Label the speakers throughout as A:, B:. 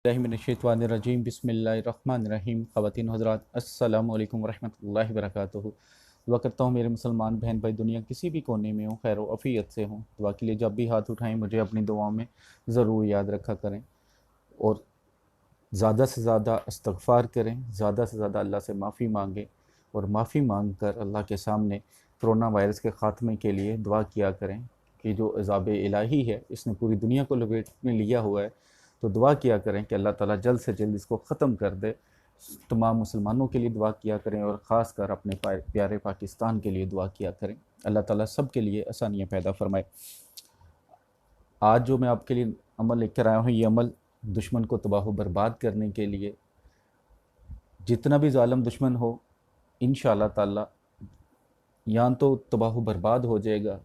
A: मिनश्शैतानिर्रजीम बिस्मिल्लाहिर्रहमानिर्रहीम। ख़वातीन हज़रात अस्सलामु अलैकुम वरहमतुल्लाहि वबरकातुहू। दुआ करता हूँ मेरे मुसलमान बहन भाई दुनिया किसी भी कोने में हो, खैर आफियत से हों। दुआ के लिए जब भी हाथ उठाएं मुझे अपनी दुआओं में ज़रूर याद रखा करें और ज़्यादा से ज़्यादा इस्तग़फ़ार करें, ज़्यादा से ज़्यादा अल्लाह से माफ़ी मांगें और माफ़ी मांग कर अल्लाह के सामने कोरोना वायरस के ख़ात्मे के लिए दुआ किया करें कि जो अज़ाब इलाही है इसने पूरी दुनिया को लपेट में लिया हुआ है, तो दुआ किया करें कि अल्लाह ताला जल्द से जल्द इसको ख़त्म कर दे। तमाम मुसलमानों के लिए दुआ किया करें और ख़ास कर अपने प्यारे पाकिस्तान के लिए दुआ किया करें। अल्लाह ताला सब के लिए आसानियाँ पैदा फरमाए। आज जो मैं आपके लिए अमल लेकर आया हूँ, ये अमल दुश्मन को तबाह बर्बाद करने के लिए, जितना भी ज़ालिम दुश्मन हो इंशाअल्लाह ताला या तो तबाह बर्बाद हो जाएगा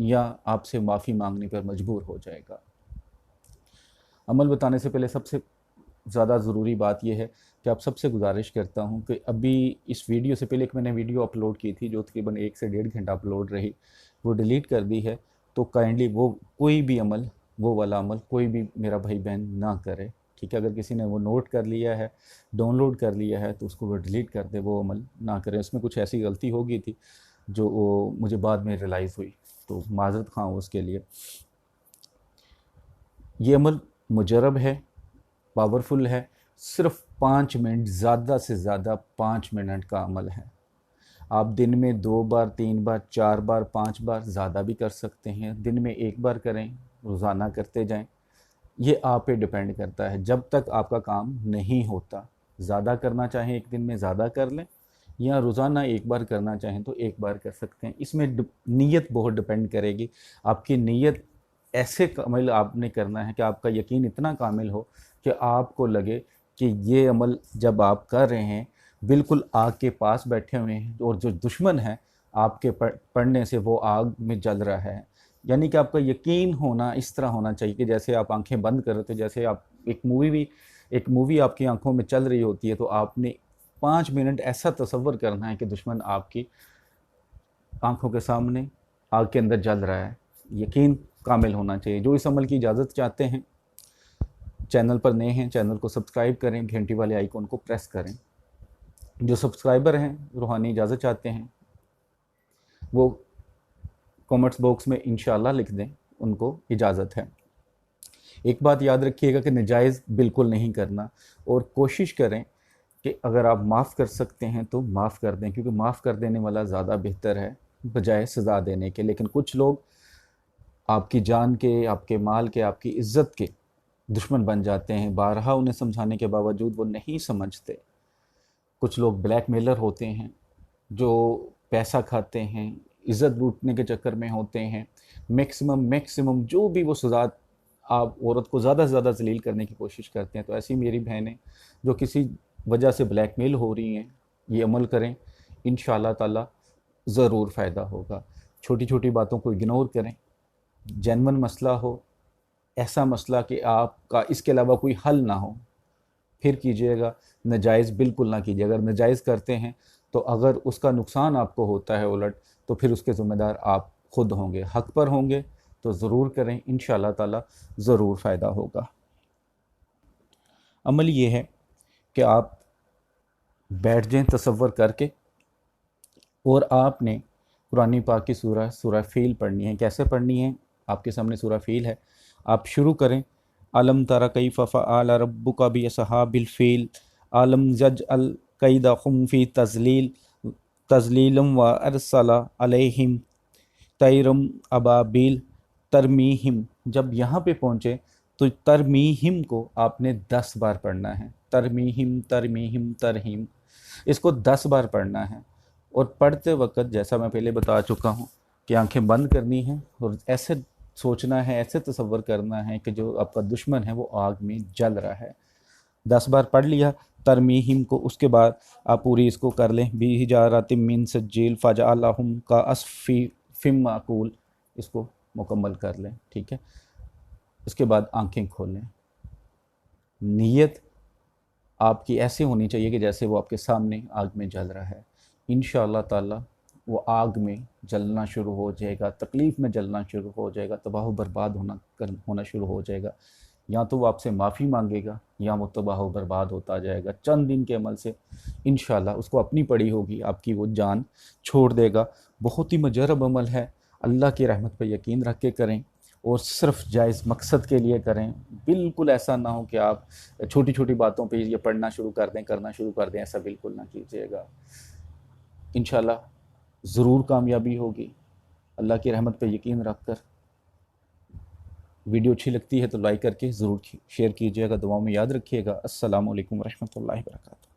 A: या आपसे माफ़ी मांगने पर मजबूर हो जाएगा। अमल बताने से पहले सबसे ज़्यादा ज़रूरी बात यह है कि आप सबसे गुजारिश करता हूँ कि अभी इस वीडियो से पहले एक मैंने वीडियो अपलोड की थी जो तकरीबन 1 से 1.5 घंटा अपलोड रही, वो डिलीट कर दी है। तो काइंडली वो कोई भी अमल, वो वाला अमल कोई भी मेरा भाई बहन ना करे, ठीक है। अगर किसी ने वो नोट कर लिया है, डाउनलोड कर लिया है, तो उसको वो डिलीट कर दे, वो अमल ना करें। उसमें कुछ ऐसी गलती हो गई थी जो मुझे बाद में रियलाइज़ हुई, तो माज़रत ख़्वाह हूँ उसके लिए। ये अमल मुजरब है, पावरफुल है, सिर्फ 5 मिनट, ज़्यादा से ज़्यादा 5 मिनट का अमल है। आप दिन में 2 बार, 3 बार, 4 बार, 5 बार, ज़्यादा भी कर सकते हैं। दिन में 1 बार करें, रोज़ाना करते जाएं। ये आप पे डिपेंड करता है, जब तक आपका काम नहीं होता। ज़्यादा करना चाहें एक दिन में ज़्यादा कर लें, या रोज़ाना 1 बार करना चाहें तो 1 बार कर सकते हैं। इसमें नीयत बहुत डिपेंड करेगी। आपकी नीयत ऐसे कामिल आपने करना है कि आपका यकीन इतना कामिल हो कि आपको लगे कि ये अमल जब आप कर रहे हैं बिल्कुल आग के पास बैठे हुए हैं और जो दुश्मन है आपके पढ़ने से वो आग में जल रहा है। यानी कि आपका यकीन होना इस तरह होना चाहिए कि जैसे आप आंखें बंद कर रहे थे, जैसे आप एक मूवी आपकी आंखों में चल रही होती है, तो आपने 5 मिनट ऐसा तसव्वुर करना है कि दुश्मन आपकी आंखों के सामने आग के अंदर जल रहा है। यकीन कामिल होना चाहिए। जो इस अमल की इजाज़त चाहते हैं, चैनल पर नए हैं, चैनल को सब्सक्राइब करें, घंटी वाले आइकन को प्रेस करें। जो सब्सक्राइबर हैं, रूहानी इजाज़त चाहते हैं, वो कमेंट्स बॉक्स में इंशाअल्लाह लिख दें, उनको इजाज़त है। एक बात याद रखिएगा कि नजायज़ बिल्कुल नहीं करना, और कोशिश करें कि अगर आप माफ़ कर सकते हैं तो माफ़ कर दें, क्योंकि माफ़ कर देने वाला ज़्यादा बेहतर है बजाय सज़ा देने के। लेकिन कुछ लोग आपकी जान के, आपके माल के, आपकी इज़्ज़त के दुश्मन बन जाते हैं। बारहा उन्हें समझाने के बावजूद वो नहीं समझते। कुछ लोग ब्लैकमेलर होते हैं जो पैसा खाते हैं, इज़्ज़त लूटने के चक्कर में होते हैं। मैक्सिमम जो भी वो सज़ा, आप औरत को ज़्यादा से ज़्यादा ज़लील करने की कोशिश करते हैं। तो ऐसी मेरी बहनें जो किसी वजह से ब्लैकमेल हो रही हैं, ये अमल करें, इंशाअल्लाह ताला ज़रूर फ़ायदा होगा। छोटी छोटी बातों को इग्नोर करें। जेन्युइन मसला हो, ऐसा मसला कि आपका इसके अलावा कोई हल ना हो, फिर कीजिएगा। नाजायज़ बिल्कुल ना कीजिए। अगर नाजायज़ करते हैं तो अगर उसका नुकसान आपको होता है उलट, तो फिर उसके ज़िम्मेदार आप खुद होंगे। हक़ पर होंगे तो ज़रूर करें, इंशाअल्लाह ताला ज़रूर फ़ायदा होगा। अमल ये है कि आप बैठ जाएं तसव्वुर करके, और आपने कुरान पाक की सूरह फ़ील पढ़नी है। कैसे पढ़नी है? आपके सामने सूरह फ़ील है, आप शुरू करें। अलम तरा कैफ़ फ़अल रब्बुका बिअस्हाबिल फ़ील अलम यजअल कैदहुम फ़ी तज़लील तज़लीलम व अरसला अलैहिम तैरम अबाबिल तरमीहिम। जब यहाँ पे पहुँचे तो तरमीहिम को आपने 10 बार पढ़ना है। तरमीहिम तरमीहिम तरहीम, इसको 10 बार पढ़ना है। और पढ़ते वक्त जैसा मैं पहले बता चुका हूँ कि आंखें बंद करनी है और ऐसे सोचना है, ऐसे तसव्वुर करना है कि जो आपका दुश्मन है वो आग में जल रहा है। 10 बार पढ़ लिया तरमीहिम को, उसके बाद आप पूरी इसको कर लें। बिहिजारतिम मिन सज्जील फजअलहुम का अस्फी फिम माकूल, इसको मुकम्मल कर लें, ठीक है। उसके बाद आंखें खोलें। नीयत आपकी ऐसी होनी चाहिए कि जैसे वो आपके सामने आग में जल रहा है। इंशाअल्लाह ताला वो आग में जलना शुरू हो जाएगा, तकलीफ़ में जलना शुरू हो जाएगा, तबाह बर्बाद होना शुरू हो जाएगा। یا تو وہ آپ سے معافی مانگے گا یا وہ تباہ و برباد ہوتا جائے گا، چند دن کے عمل سے انشاءاللہ اس کو اپنی پڑی ہوگی، آپ کی وہ جان چھوڑ دے گا۔ بہت ہی مجرب عمل ہے، اللہ کی رحمت پہ یقین رکھ کے کریں اور صرف جائز مقصد کے لیے کریں۔ بالکل ایسا نہ ہو کہ آپ چھوٹی چھوٹی باتوں پہ یہ پڑھنا شروع کر دیں، کرنا شروع کر دیں، ایسا بالکل نہ کیجیے گا۔ انشاءاللہ ضرور کامیابی ہوگی۔ اللہ کی رحمت پہ یقین رکھ کر ویڈیو اچھی لگتی ہے تو لائک کر کے ضرور شیئر کیجیے گا، دعاؤں میں یاد رکھیے گا۔ السلام علیکم ورحمۃ اللہ وبرکاتہ۔